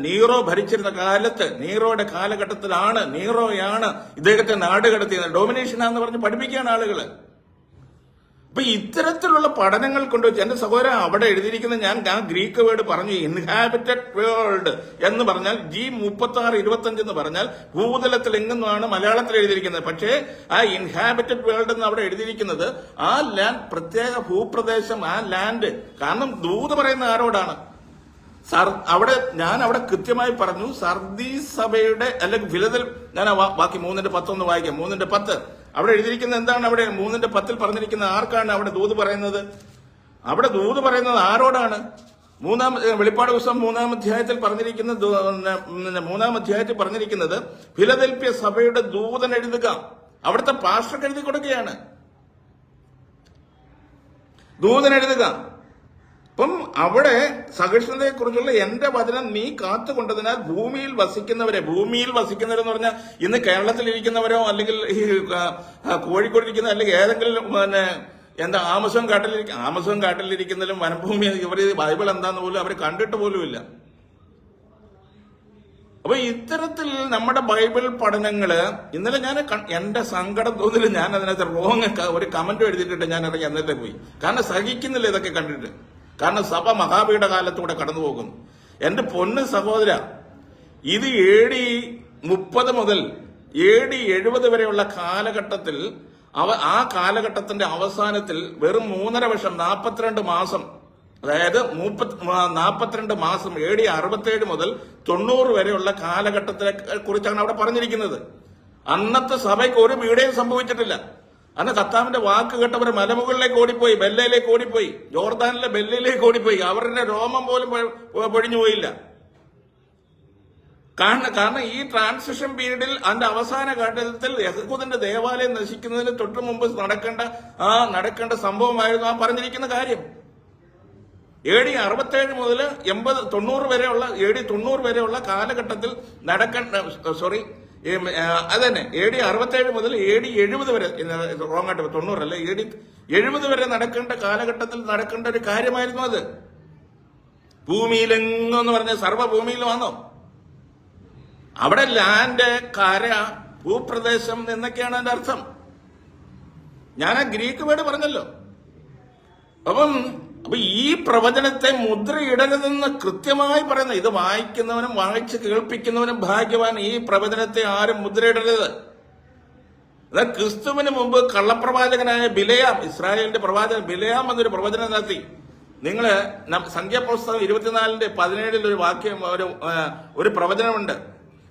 നീറോ ഭരിച്ചിരുന്ന കാലത്ത്, നീറോയുടെ കാലഘട്ടത്തിലാണ്, നീറോയാണ് ഇദ്ദേഹത്തെ നാട് കടത്തിയത്, ഡൊമിനേഷനാന്ന് പറഞ്ഞ് പഠിപ്പിക്കുകയാണ് ആളുകള്. അപ്പൊ ഇത്തരത്തിലുള്ള പഠനങ്ങൾ കൊണ്ടുവച്ച് എന്റെ സഹോദരൻ അവിടെ എഴുതിയിരിക്കുന്ന ഞാൻ ഗ്രീക്ക് വേർഡ് പറഞ്ഞു, ഇൻഹാബിറ്റഡ് വേൾഡ് എന്ന് പറഞ്ഞാൽ G3625 എന്ന് പറഞ്ഞാൽ ഭൂതലത്തിൽ എങ്ങുന്നാണ് മലയാളത്തിൽ എഴുതിയിരിക്കുന്നത്. പക്ഷേ ആ ഇൻഹാബിറ്റഡ് വേൾഡ് എന്ന് അവിടെ എഴുതിയിരിക്കുന്നത് ആ ലാൻഡ്, പ്രത്യേക ഭൂപ്രദേശം, ആ ലാൻഡ്. കാരണം ദൂത് പറയുന്ന ആരോടാണ്? ഞാൻ അവിടെ കൃത്യമായി പറഞ്ഞു, സർദീസ് സഭയുടെ അല്ലെങ്കിൽ ഫിലദൽ, ഞാൻ ബാക്കി 3:10 ഒന്ന് വായിക്കാം. 3:10 അവിടെ എഴുതിയിരിക്കുന്നത് എന്താണ്? അവിടെ 3:10 പറഞ്ഞിരിക്കുന്ന ആർക്കാണ് അവിടെ ദൂത് പറയുന്നത്? അവിടെ ദൂത് പറയുന്നത് ആരോടാണ്? വെളിപ്പാട് പുസ്തകം 3-ാം അധ്യായത്തിൽ പറഞ്ഞിരിക്കുന്നത് ഫിലദൽഫിയ സഭയുടെ ദൂതൻ എഴുതുക. അവിടുത്തെ പാസ്റ്റർക്ക് എഴുതി കൊടുക്കുകയാണ്, ദൂതൻ എഴുതുക. അപ്പം അവിടെ സഹിഷ്ണുതയെ കുറിച്ചുള്ള എന്റെ വചനം നീ കാത്തുകൊണ്ടതിനാൽ ഭൂമിയിൽ വസിക്കുന്നവരെന്ന് പറഞ്ഞാൽ ഇന്ന് കേരളത്തിലിരിക്കുന്നവരോ അല്ലെങ്കിൽ ഈ കോഴിക്കോടിരിക്കുന്ന അല്ലെങ്കിൽ ഏതെങ്കിലും ആമസോൺ കാട്ടിലിരിക്കുന്നതിലും വനഭൂമി ഇവർ ബൈബിൾ എന്താന്ന് പോലും അവർ കണ്ടിട്ട് പോലുമില്ല. അപ്പൊ ഇത്തരത്തിൽ നമ്മുടെ ബൈബിൾ പഠനങ്ങള് ഇന്നലെ ഞാൻ എന്റെ സങ്കടം തോന്നില്ല, ഞാൻ അതിനകത്ത് റോങ് ഒരു കമന്റ് എഴുതിയിട്ടുണ്ട്, ഞാൻ ഇറങ്ങി അന്നത്തെ പോയി. കാരണം സഹിക്കുന്നില്ല ഇതൊക്കെ കണ്ടിട്ട്. കാരണം സഭ മഹാപീഠ കാലത്തൂടെ കടന്നു പോകുന്നു. എന്റെ പൊന്ന് സഹോദര, ഇത് AD 30 മുതൽ AD 70 വരെയുള്ള കാലഘട്ടത്തിൽ ആ കാലഘട്ടത്തിന്റെ അവസാനത്തിൽ വെറും 3.5 വർഷം 42 മാസം, അതായത് 42 മാസം AD 67 മുതൽ 90 വരെയുള്ള കാലഘട്ടത്തെ കുറിച്ചാണ് അവിടെ പറഞ്ഞിരിക്കുന്നത്. അന്നത്തെ സഭയ്ക്ക് ഒരു പീഡയും സംഭവിച്ചിട്ടില്ല. അന്ന് കർത്താവിന്റെ വാക്ക് കേട്ടവർ മലമുകളിലേക്ക് ഓടിപ്പോയി, ബെല്ലയിലേക്ക് ഓടിപ്പോയി, ജോർദാനിലെ ബെല്ലയിലേക്ക് ഓടിപ്പോയി. അവരുടെ രോമം പോലും പൊഴിഞ്ഞു പോയില്ല. കാരണം ഈ ട്രാൻസിഷൻ പീരീഡിൽ അതിന്റെ അവസാന ഘട്ടത്തിൽ യഹൂദന്റെ ദേവാലയം നശിക്കുന്നതിന് തൊട്ടു മുമ്പ് നടക്കേണ്ട സംഭവമായിരുന്നു ആ പറഞ്ഞിരിക്കുന്ന കാര്യം. AD 67 മുതൽ 90 വരെയുള്ള AD 90 വരെയുള്ള കാലഘട്ടത്തിൽ അതന്നെ AD 67 മുതൽ AD 70 വരെ, റോങ് ആയിട്ട് 90 അല്ല, AD 70 വരെ നടക്കേണ്ട കാലഘട്ടത്തിൽ നടക്കേണ്ട ഒരു കാര്യമായിരുന്നു അത്. ഭൂമിയിലെങ്ങെന്ന് പറഞ്ഞ സർവ്വഭൂമിയിലും വന്നോ? അവിടെ ലാൻഡ്, കര, ഭൂപ്രദേശം എന്നൊക്കെയാണ് അതിന്റെ അർത്ഥം. ഞാൻ ആ ഗ്രീക്ക് വേർഡ് പറഞ്ഞല്ലോ. അപ്പൊ ഈ പ്രവചനത്തെ മുദ്രയിടരുതെന്ന് കൃത്യമായി പറയുന്നത്, ഇത് വായിക്കുന്നവനും വായിച്ച് കേൾപ്പിക്കുന്നവനും ഭാഗ്യവാൻ. ഈ പ്രവചനത്തെ ആരും മുദ്രയിടരുത്. അതായത് ക്രിസ്തുവിന് മുമ്പ് കള്ളപ്രവാചകനായ ബിലയാം, ഇസ്രായേലിന്റെ പ്രവാചകൻ ബിലയാം എന്നൊരു പ്രവചനം നടത്തി. നിങ്ങള് സംഖ്യാപുസ്തകം 24:17 ഒരു വാക്യം, ഒരു പ്രവചനമുണ്ട്.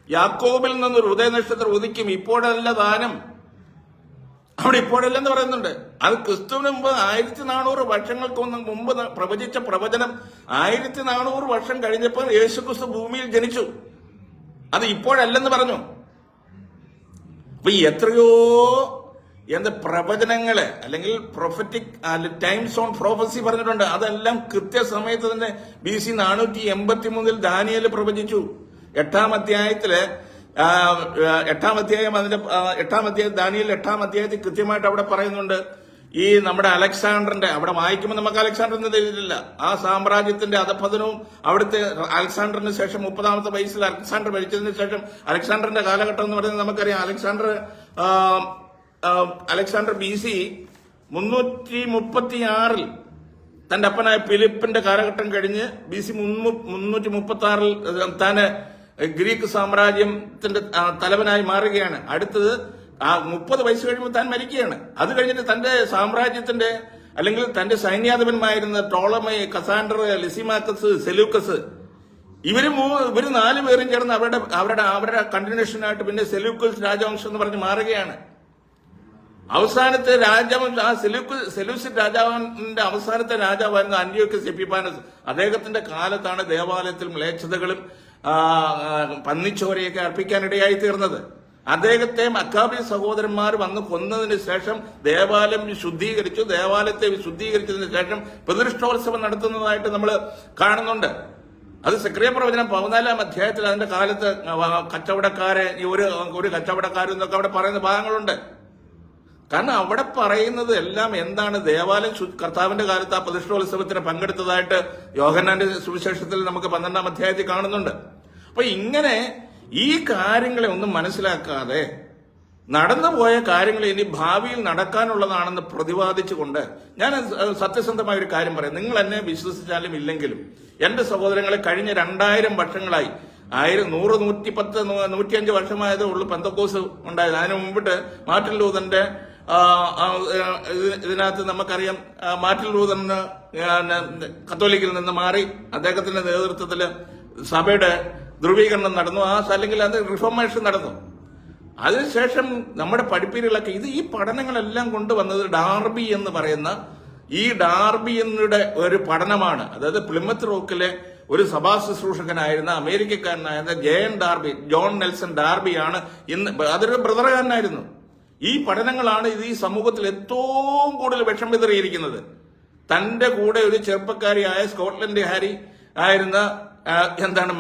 യാക്കോബിൽ നിന്നൊരു ഉദയനക്ഷത്രം ഉദിക്കും, ഇപ്പോഴല്ല ദാനം. അവിടെ ഇപ്പോഴല്ലെന്ന് പറയുന്നുണ്ട്. അത് ക്രിസ്തുവിന് മുമ്പ് 1400 വർഷങ്ങൾക്ക് മുമ്പ് പ്രവചിച്ച പ്രവചനം 1400 വർഷം കഴിഞ്ഞപ്പോൾ യേശുക്രിസ്തു ഭൂമിയിൽ ജനിച്ചു. അത് ഇപ്പോഴല്ലെന്ന് പറഞ്ഞു. അപ്പൊ എത്രയോ പ്രവചനങ്ങള് അല്ലെങ്കിൽ പ്രൊഫറ്റിക് ടൈംസ് ഓൺ പ്രൊഫസി പറഞ്ഞിട്ടുണ്ട്. അതെല്ലാം കൃത്യസമയത്ത് തന്നെ BC 483 ദാനിയേൽ പ്രവചിച്ചു. 8-ാം അധ്യായത്തില് 8-ാം അധ്യായം ദാനിയേൽ 8-ാം അധ്യായത്തിൽ കൃത്യമായിട്ട് അവിടെ പറയുന്നുണ്ട്. ഈ നമ്മുടെ അലക്സാണ്ടറിന്റെ, അവിടെ വായിക്കുമ്പോൾ നമുക്ക് അലക്സാണ്ടറിന് എഴുതിയിട്ടില്ല, ആ സാമ്രാജ്യത്തിന്റെ അധപതനവും അവിടുത്തെ അലക്സാണ്ടറിന് ശേഷം 30-ാമത്തെ വയസ്സിൽ അലക്സാണ്ടർ മരിച്ചതിന് ശേഷം അലക്സാണ്ടറിന്റെ കാലഘട്ടം എന്ന് പറയുന്നത് നമുക്കറിയാം. അലക്സാണ്ടർ BC 336 തന്റെ അപ്പനായ ഫിലിപ്പിന്റെ കാലഘട്ടം കഴിഞ്ഞ് BC 336 താന് ഗ്രീക്ക് സാമ്രാജ്യത്തിന്റെ തലവനായി മാറുകയാണ്. അടുത്തത് 30 വയസ്സ് കഴിയുമ്പോൾ താൻ മരിക്കുകയാണ്. അത് കഴിഞ്ഞിട്ട് തന്റെ സാമ്രാജ്യത്തിന്റെ അല്ലെങ്കിൽ തന്റെ സൈന്യാധിപന്മായിരുന്ന ടോളമൈ, കസാൻഡർ, ലിസിമാക്കസ്, സെലൂക്കസ്, ഇവര് 4 പേരും ചേർന്ന് അവരുടെ കണ്ടിന്യൂഷനായിട്ട് പിന്നെ സെലൂക്കസ് രാജവംശം എന്ന് പറഞ്ഞ് മാറുകയാണ്. അവസാനത്തെ രാജവംശം, ആ സെലൂസിഡ് രാജാവിന്റെ അവസാനത്തെ രാജാവായിരുന്നു അന്റിയോക്കസ് എപ്പിഫാനസ്. അദ്ദേഹത്തിന്റെ കാലത്താണ് ദേവാലയത്തിൽ മ്ലേച്ഛതകളും പന്നിച്ചോരയൊക്കെ അർപ്പിക്കാനിടയായി തീർന്നത്. അദ്ദേഹത്തെ മക്കാബി സഹോദരന്മാർ വന്ന് കൊന്നതിന് ശേഷം ദേവാലയത്തെ ശുദ്ധീകരിച്ചതിന് ശേഷം പ്രതിഷ്ഠോത്സവം നടത്തുന്നതായിട്ട് നമ്മൾ കാണുന്നുണ്ട്. അത് സെക്രിയ പ്രവചനം 14-ാം അധ്യായത്തിൽ അതിന്റെ കാലത്ത് കച്ചവടക്കാരെ, ഒരു കച്ചവടക്കാരെന്നൊക്കെ അവിടെ പറയുന്ന ഭാഗങ്ങളുണ്ട്. കാരണം അവിടെ പറയുന്നത് എല്ലാം എന്താണ്, ദേവാലയം കർത്താവിന്റെ കാലത്ത് ആ പ്രതിഷ്ഠോത്സവത്തിന് പങ്കെടുത്തതായിട്ട് യോഹന്നാന്റെ സുവിശേഷത്തിൽ നമുക്ക് 12-ാം അധ്യായത്തിൽ കാണുന്നുണ്ട്. അപ്പൊ ഇങ്ങനെ ഈ കാര്യങ്ങളെ ഒന്നും മനസ്സിലാക്കാതെ നടന്നുപോയ കാര്യങ്ങൾ ഇനി ഭാവിയിൽ നടക്കാനുള്ളതാണെന്ന് പ്രതിപാദിച്ചുകൊണ്ട് ഞാൻ സത്യസന്ധമായ ഒരു കാര്യം പറയാം. നിങ്ങൾ എന്നെ വിശ്വസിച്ചാലും ഇല്ലെങ്കിലും എന്റെ സഹോദരങ്ങളെ, കഴിഞ്ഞ 2000 വർഷങ്ങളായി 100, 110, 105 വർഷമായതേ ഉള്ളൂ പെന്തക്കോസ് ഉണ്ടായത്. അതിനു മുമ്പിട്ട് മാർട്ടിൻ ലൂതറിന്റെ ഇതിനകത്ത് നമുക്കറിയാം, മാർട്ടിൻ ലൂതറിന് കത്തോലിക്കിൽ നിന്ന് മാറി അദ്ദേഹത്തിന്റെ നേതൃത്വത്തിൽ സഭയുടെ ധ്രുവീകരണം നടന്നു. അല്ലെങ്കിൽ അത് റിഫോർമേഷൻ നടന്നു. അതിനുശേഷം നമ്മുടെ പഠിപ്പീരുകളൊക്കെ ഈ പഠനങ്ങളെല്ലാം കൊണ്ടുവന്നത് ഡാർബി എന്ന് പറയുന്ന ഡാർബിയുടെ ഒരു പഠനമാണ്. അതായത് പ്ലിമത്ത് റോക്കിലെ ഒരു സഭാ ശുശ്രൂഷകനായിരുന്ന അമേരിക്കക്കാരനായിരുന്ന ജോൺ നെൽസൺ ഡാർബിയാണ് അതൊരു ബ്രദറുകാരനായിരുന്നു. ഈ പഠനങ്ങളാണ് ഈ സമൂഹത്തിൽ ഏറ്റവും കൂടുതൽ വിഷം വിതറിയിരിക്കുന്നത്. തന്റെ കൂടെ ഒരു ചെറുപ്പക്കാരിയായ സ്കോട്ട്ലൻഡ് ഹാരി ആയിരുന്ന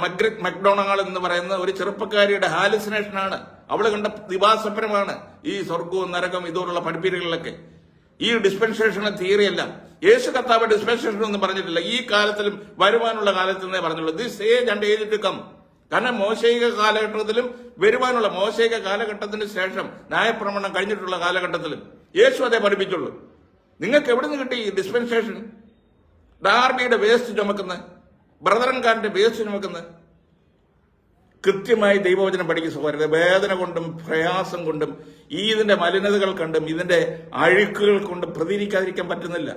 മഗ്രിറ്റ് മക്ഡൊണാൾഡ് എന്ന് പറയുന്ന ഒരു ചെറുപ്പക്കാരിയുടെ ഹാലുസിനേഷനാണ്. അവള് കണ്ട ദിവാസ്വപ്നമാണ് ഈ സ്വർഗവും നരകം ഇതുപോലുള്ള പഠിപ്പീരുകളിലൊക്കെ. ഈ ഡിസ്പെൻസേഷണൽ തിയറി എല്ലാം യേശു കർത്താവ് ഡിസ്പെൻസേഷൻ ഒന്നും പറഞ്ഞിട്ടില്ല. ഈ കാലത്തിലും വരുവാനുള്ള കാലത്തിലേ പറഞ്ഞുള്ളൂ. This age and age to come. കാരണം മോശയിക കാലഘട്ടത്തിലും വരുവാനുള്ള മോശയിക കാലഘട്ടത്തിന് ശേഷം ന്യായപ്രമാണം കഴിഞ്ഞിട്ടുള്ള കാലഘട്ടത്തിലും യേശു അതേ പഠിപ്പിച്ചുള്ളൂ. നിങ്ങൾക്ക് എവിടെ നിന്ന് കിട്ടി ഈ ഡിസ്പെൻസേഷൻ? ഡാർബിയുടെ വേസ്റ്റ് ചുമക്കുന്നത്, ബ്രദറൻകാരന്റെ വേസ്റ്റ് ചുമക്കുന്നത്. കൃത്യമായി ദൈവവചനം പഠിക്കുന്ന സഹോദരരെ, വേദന കൊണ്ടും പ്രയാസം കൊണ്ടും ഇതിന്റെ മലിനതകൾ കണ്ടും ഇതിന്റെ അഴുക്കുകൾ കൊണ്ടും പ്രതികരിക്കാതിരിക്കാൻ പറ്റുന്നില്ല.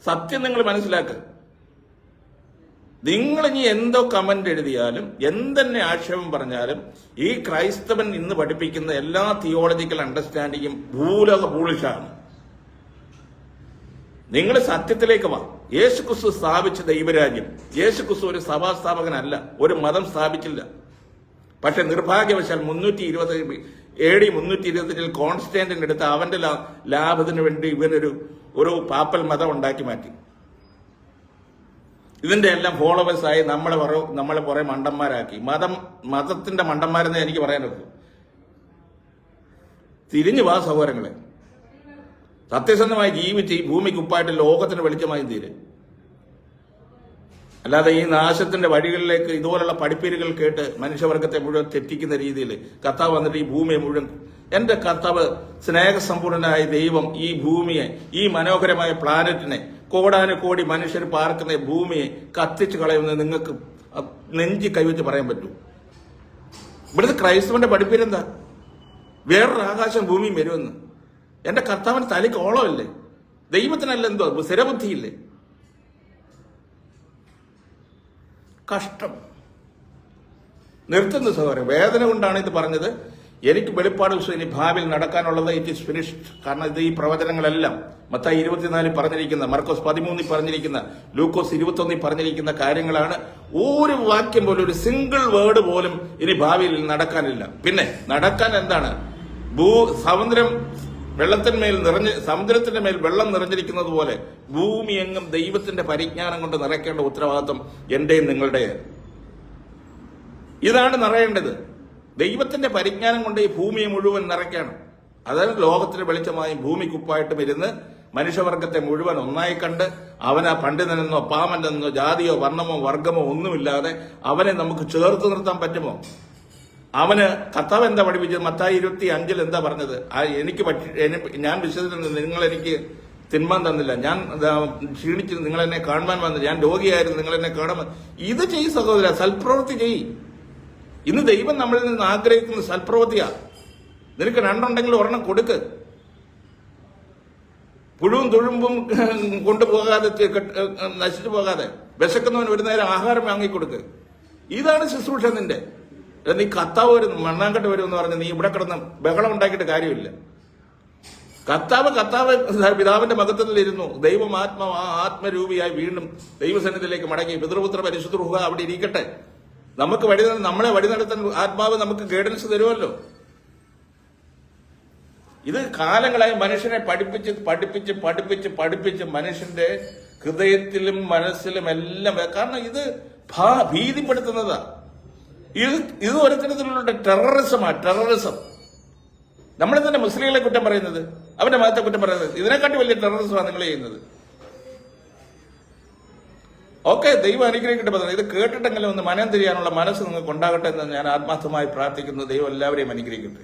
സത്യം നിങ്ങൾ മനസ്സിലാക്കുക. നിങ്ങൾ ഇനി എന്തോ കമന്റ് എഴുതിയാലും എന്തെന്നെ ആക്ഷേപം പറഞ്ഞാലും ഈ ക്രൈസ്തവൻ ഇന്ന് പഠിപ്പിക്കുന്ന എല്ലാ തിയോളജിക്കൽ അണ്ടർസ്റ്റാൻഡിങ്ങും ഭൂലോക ഭൂളിഷാണ്. നിങ്ങൾ സത്യത്തിലേക്ക് വാ. യേശുക്രിസ്തു സ്ഥാപിച്ച ദൈവരാജ്യം. യേശുക്രിസ്തു ഒരു സഭാസ്ഥാപകനല്ല, ഒരു മതം സ്ഥാപിച്ചില്ല. പക്ഷെ നിർഭാഗ്യവശാൽ 325 കോൺസ്റ്റന്റിന്റെ അടുത്ത് അവന്റെ ലാഭത്തിന് വേണ്ടി ഒരു പാപ്പൽ മതം ഉണ്ടാക്കി മാറ്റി. ഇതിന്റെ എല്ലാം ഫോളോവേഴ്സായി നമ്മളെ കുറെ മണ്ടന്മാരാക്കി. മതത്തിന്റെ മണ്ടന്മാരെന്നേ എനിക്ക് പറയാനൊക്കെ. തിരിഞ്ഞു വാ സഹോദരങ്ങളെ. സത്യസന്ധമായി ജീവിച്ച് ഈ ഭൂമിക്ക് ഉപ്പായിട്ട് ലോകത്തിന് വെളിച്ചമായി തീരെ. അല്ലാതെ ഈ നാശത്തിന്റെ വഴികളിലേക്ക് ഇതുപോലുള്ള പഠിപ്പീരുകൾ കേട്ട് മനുഷ്യവർഗത്തെ മുഴുവൻ തെറ്റിക്കുന്ന രീതിയിൽ കർത്താവ് വന്നിട്ട് ഈ ഭൂമിയെ മുഴുവൻ, എന്റെ കർത്താവ് സ്നേഹസമ്പൂർണനായ ദൈവം ഈ ഭൂമിയെ, ഈ മനോഹരമായ പ്ലാനറ്റിനെ, കോടാനുകോടി മനുഷ്യർ പാർക്കുന്ന ഭൂമിയെ കത്തിച്ചു കളയുമെന്ന് നിങ്ങൾക്ക് നെഞ്ചി കൈവച്ച് പറയാൻ പറ്റൂ? ഇവിടുത്തെ ക്രൈസ്തവന്റെ പഠിപ്പീരെന്താ? വേറൊരു ആകാശം ഭൂമിയും വരുമെന്ന്. എന്റെ കർത്താവിന് തലയ്ക്ക് ഓളമല്ലേ? ദൈവത്തിനല്ല എന്തോ സ്ഥിരബുദ്ധിയില്ലേ? കഷ്ടം. നിർത്തുന്ന സഹോദരൻ, വേദന കൊണ്ടാണ് ഇത് പറഞ്ഞത്. എനിക്ക് വെളിപ്പാട് ദിവസം ഇനി ഭാവിയിൽ നടക്കാനുള്ളത് ഇറ്റ് ഈസ് ഫിനിഷ്ഡ്. കാരണം ഇത് ഈ പ്രവചനങ്ങളെല്ലാം മത്തായി 24 പറഞ്ഞിരിക്കുന്ന, മർക്കോസ് 13 പറഞ്ഞിരിക്കുന്ന, ലൂക്കോസ് 21 പറഞ്ഞിരിക്കുന്ന കാര്യങ്ങളാണ്. ഒരു വാക്യം പോലും, ഒരു സിംഗിൾ വേർഡ് പോലും ഇനി ഭാവിയിൽ നടക്കാനില്ല. പിന്നെ നടക്കാൻ എന്താണ്? സമുദ്രത്തിന്റെ മേൽ വെള്ളം നിറഞ്ഞിരിക്കുന്നത് പോലെ ഭൂമി എങ്ങും ദൈവത്തിന്റെ പരിജ്ഞാനം കൊണ്ട് നിറയ്ക്കേണ്ട ഉത്തരവാദിത്വം എന്റെയും നിങ്ങളുടെയും. ഇതാണ് നിറയേണ്ടത്. ദൈവത്തിന്റെ പരിജ്ഞാനം കൊണ്ട് ഈ ഭൂമിയെ മുഴുവൻ നിറയ്ക്കണം. അതായത് ലോകത്തിന് വെളിച്ചമായും ഭൂമിക്കുപ്പായിട്ടും ഇരുന്ന് മനുഷ്യവർഗത്തെ മുഴുവൻ ഒന്നായി കണ്ട് അവനെ പണ്ഡിതനെന്നോ പാമനെന്നോ ജാതിയോ വർണ്ണമോ വർഗമോ ഒന്നുമില്ലാതെ അവനെ നമുക്ക് ചേർത്ത് നിർത്താൻ പറ്റുമോ? അവന് കർത്താവ് എന്താ പഠിപ്പിച്ചത്? മത്തായി 25 എന്താ പറഞ്ഞത്? ഞാൻ വിശ്വസിച്ചിരുന്നു, നിങ്ങൾ എനിക്ക് തിന്മാൻ തന്നില്ല, ഞാൻ ക്ഷീണിച്ചു നിങ്ങൾ എന്നെ കാണുവാൻ വന്നു, ഞാൻ രോഗിയായിരുന്നു നിങ്ങൾ എന്നെ കാണാൻ. ഇത് ചെയ്യ് സഹോദര, സൽപ്രവൃത്തി ചെയ്യ്. ഇന്ന് ദൈവം നമ്മളിൽ നിന്ന് ആഗ്രഹിക്കുന്ന സൽപ്രവൃത്തിയാ. നിനക്ക് രണ്ടുണ്ടെങ്കിൽ ഒരെണ്ണം കൊടുക്ക്. പുഴുവും തുഴുമ്പും കൊണ്ടുപോകാതെ, നശിച്ചു പോകാതെ വിശക്കുന്നവന് ഒരു നേരം ആഹാരം വാങ്ങിക്കൊടുക്ക്. ഇതാണ് ശുശ്രൂഷ നിന്റെ. നീ കർത്താവ് വരും, മണ്ണാങ്കട്ട് വരും എന്ന് പറഞ്ഞ് നീ ഇവിടെ കിടന്ന് ബഹളം ഉണ്ടാക്കിയിട്ട് കാര്യമില്ല. കർത്താവ് പിതാവിന്റെ മഹത്വത്തിലിരുന്നു. ദൈവം ആത്മരൂപിയായി വീണ്ടും ദൈവസന്നിധിയിലേക്ക് മടങ്ങി. പിതൃപുത്ര പരിശുദ്ധ റൂഹ അവിടെ ഇരിക്കട്ടെ. നമ്മളെ വഴി നടത്താൻ ആത്മാവ് നമുക്ക് ഗൈഡൻസ് തരുമല്ലോ. ഇത് കാലങ്ങളായി മനുഷ്യനെ പഠിപ്പിച്ച് മനുഷ്യന്റെ ഹൃദയത്തിലും മനസ്സിലും എല്ലാം. കാരണം ഇത് ഭീതിപ്പെടുത്തുന്നതാ. ഇത് ഒരു തരത്തിലുള്ള ടെററിസം. നമ്മൾ തന്നെ മുസ്ലിങ്ങളെ കുറ്റം പറയുന്നത്, അവന്റെ മതത്തെ കുറ്റം പറയുന്നത്, ഇതിനെക്കാട്ടി വലിയ ടെററിസമാണ് നിങ്ങൾ ചെയ്യുന്നത്. ഓക്കെ, ദൈവം അനുഗ്രഹിക്കട്ടെ. ഇത് കേട്ടിട്ടെങ്കിലും ഒന്ന് മനം തിരിയാനുള്ള മനസ്സ് നിങ്ങൾക്ക് ഉണ്ടാകട്ടെ എന്ന് ഞാൻ ആത്മാർത്ഥമായി പ്രാർത്ഥിക്കുന്നു. ദൈവം എല്ലാവരെയും അനുഗ്രഹിക്കട്ടെ.